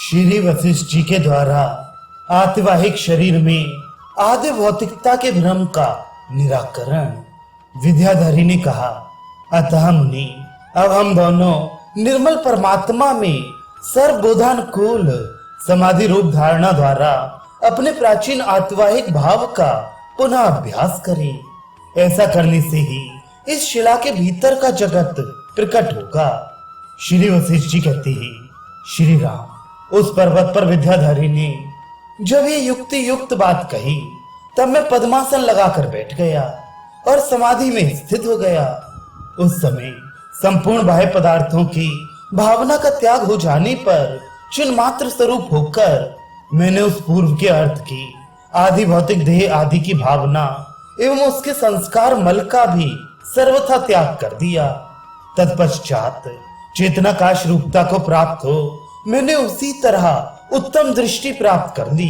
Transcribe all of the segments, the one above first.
श्री वशिष्ठ जी के द्वारा आतिवाहिक शरीर में आदि भौतिकता के भ्रम का निराकरण। विद्याधरी ने कहा, अतः मुनि, अब हम दोनों निर्मल परमात्मा में सर्वबोधानुकूल समाधि रूप धारणा द्वारा अपने प्राचीन आतिवाहिक भाव का पुनः अभ्यास करें। ऐसा करने से ही इस शिला के भीतर का जगत प्रकट होगा। श्री वशिष्ठ जी कहते हैं, श्री राम, उस पर्वत पर विद्याधरी ने जब ये युक्ति युक्त बात कही तब मैं पद्मासन लगाकर बैठ गया और समाधि में स्थित हो गया। उस समय संपूर्ण बाह्य पदार्थों की भावना का त्याग हो जाने पर चिन्ह मात्र स्वरूप होकर मैंने उस पूर्व के अर्थ की आदि भौतिक देह आदि की भावना एवं उसके संस्कार मल का भी सर्वथा त्याग कर दिया। तत्पश्चात चेतनाकाश रूपता को प्राप्त हो मैंने उसी तरह उत्तम दृष्टि प्राप्त कर ली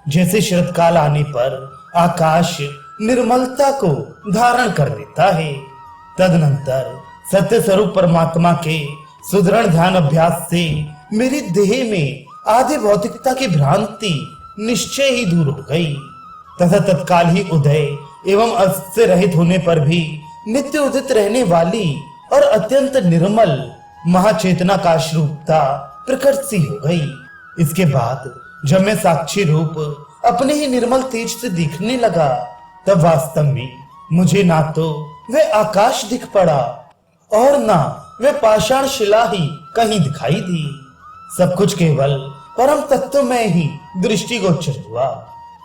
जैसे शरतकाल आने पर आकाश निर्मलता को धारण कर लेता है। तदनंतर सत्य स्वरूप परमात्मा के सुदृढ़ ध्यान अभ्यास से मेरी देह में आदि भौतिकता की भ्रांति निश्चय ही दूर हो गई तथा तत्काल ही उदय एवं अस्त से रहित होने पर भी नित्य उदित रहने वाली और अत्यंत निर्मल महाचेतनाकाश रूपता प्रकट सी हो गई। इसके बाद जब मैं साक्षी रूप अपने ही निर्मल तेज से दिखने लगा तब वास्तव में मुझे ना तो वह आकाश दिख पड़ा और ना वह पाषाण शिला ही कहीं दिखाई दी। सब कुछ केवल परम तत्व में ही दृष्टिगोचर हुआ।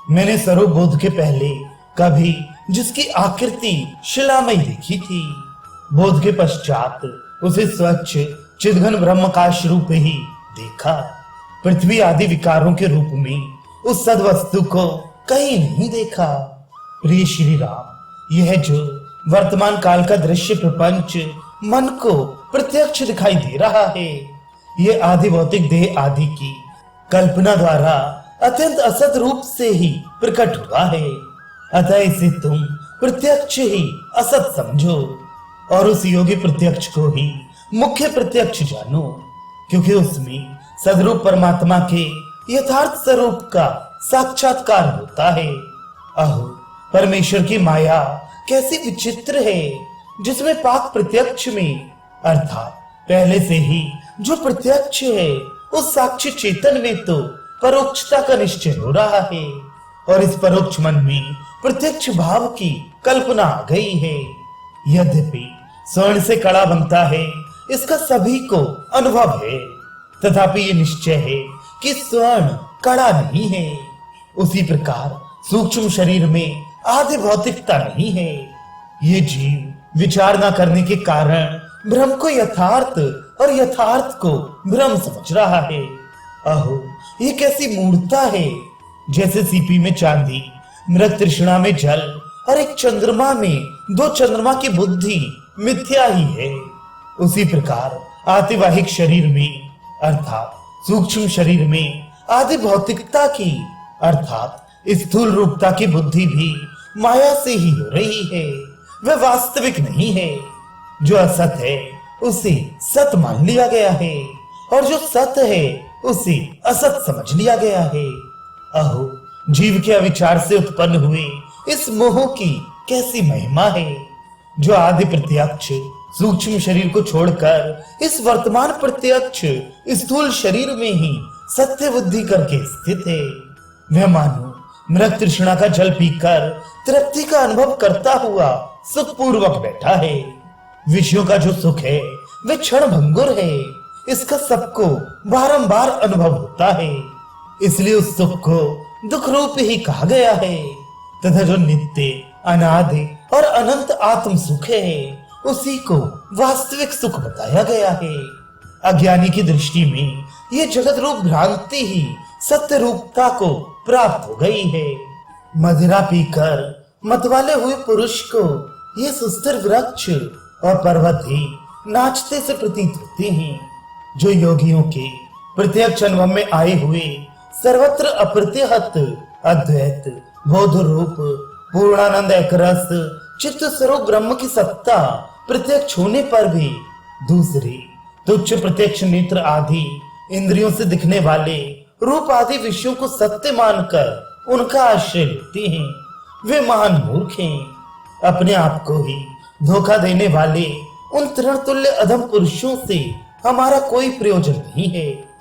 मैंने स्वरूप बोध के पहले कभी जिसकी आकृति शिलामय देखी थी, बोध के पश्चात उसे स्वच्छ चिदघन ब्रह्मकाश रूप ही देखा। पृथ्वी आदि विकारों के रूप में उस सद्वस्तु को कहीं नहीं देखा। प्रिय श्री राम, यह जो वर्तमान काल का दृश्य प्रपंच मन को प्रत्यक्ष दिखाई दे रहा है, ये आदि भौतिक देह आदि की कल्पना द्वारा अत्यंत असत रूप से ही प्रकट हुआ है। अतः इसे तुम प्रत्यक्ष ही असत समझो और उस योगी प्रत्यक्ष को ही मुख्य प्रत्यक्ष जानो, क्योंकि उसमें सदरूप परमात्मा के यथार्थ स्वरूप का साक्षात्कार होता है। अहो, परमेश्वर की माया कैसी विचित्र है, जिसमें पाक प्रत्यक्ष में अर्थात पहले से ही जो प्रत्यक्ष है उस साक्षी चेतन में तो परोक्षता का निश्चय हो रहा है और इस परोक्ष मन में प्रत्यक्ष भाव की कल्पना आ गई है। यद्यपि स्वर्ण से कड़ा बनता है इसका सभी को अनुभव है, तथापि ये निश्चय है कि स्वर्ण कड़ा नहीं है। उसी प्रकार सूक्ष्म शरीर में आदि भौतिकता नहीं है। ये जीव विचार न करने के कारण भ्रम को यथार्थ और यथार्थ को भ्रम समझ रहा है। अहो, ये कैसी मूर्खता है, जैसे सीपी में चांदी, मृग तृष्णा में जल और एक चंद्रमा में दो चंद्रमा की बुद्धि मिथ्या ही है। उसी प्रकार आतिवाहिक शरीर में अर्थात सूक्ष्म शरीर में आदि भौतिकता की अर्थात स्थूल रूपता की बुद्धि भी माया से ही हो रही है। वह वास्तविक नहीं है। जो असत है उसे सत मान लिया गया है और जो सत है उसे असत समझ लिया गया है। अहो, जीव के अविचार से उत्पन्न हुए इस मोह की कैसी महिमा है, जो आदि प्रत्यक्ष सूक्ष्म शरीर को छोड़कर इस वर्तमान प्रत्यक्ष स्थूल शरीर में ही सत्य बुद्धि करके स्थित है। वह मानो मृग तृष्णा का जल पीकर तृप्ति का अनुभव करता हुआ सुखपूर्वक बैठा है। विषयों का जो सुख है वह क्षण भंगुर है, इसका सबको बारंबार अनुभव होता है, इसलिए उस सुख को दुख रूप ही कहा गया है। तथा जो नित्य अनादि और अनंत आत्म सुख है उसी को वास्तविक सुख बताया गया है। अज्ञानी की दृष्टि में ये जगत रूप भ्रांति ही सत्य रूपता को प्राप्त हो गई है। मदिरा पीकर मतवाले हुए पुरुष को ये सुस्थिर वृक्ष और पर्वत ही नाचते से प्रतीत होते हैं। जो योगियों के प्रत्यक्ष अनुभव में आए हुए सर्वत्र अप्रतिहत अद्वैत बोध रूप पूर्णानंद एक रस चित्त स्वरूप ब्रह्म की सत्ता प्रत्यक्ष होने पर भी दूसरी तुच्छ प्रत्यक्ष नेत्र आदि इंद्रियों से दिखने वाले रूप आदि विषयों को सत्य मानकर उनका आश्रय लेते हैं, वे महान मूर्ख हैं। अपने आप को ही धोखा देने वाले उन तृण तुल्य अधम पुरुषों से हमारा कोई प्रयोजन नहीं है।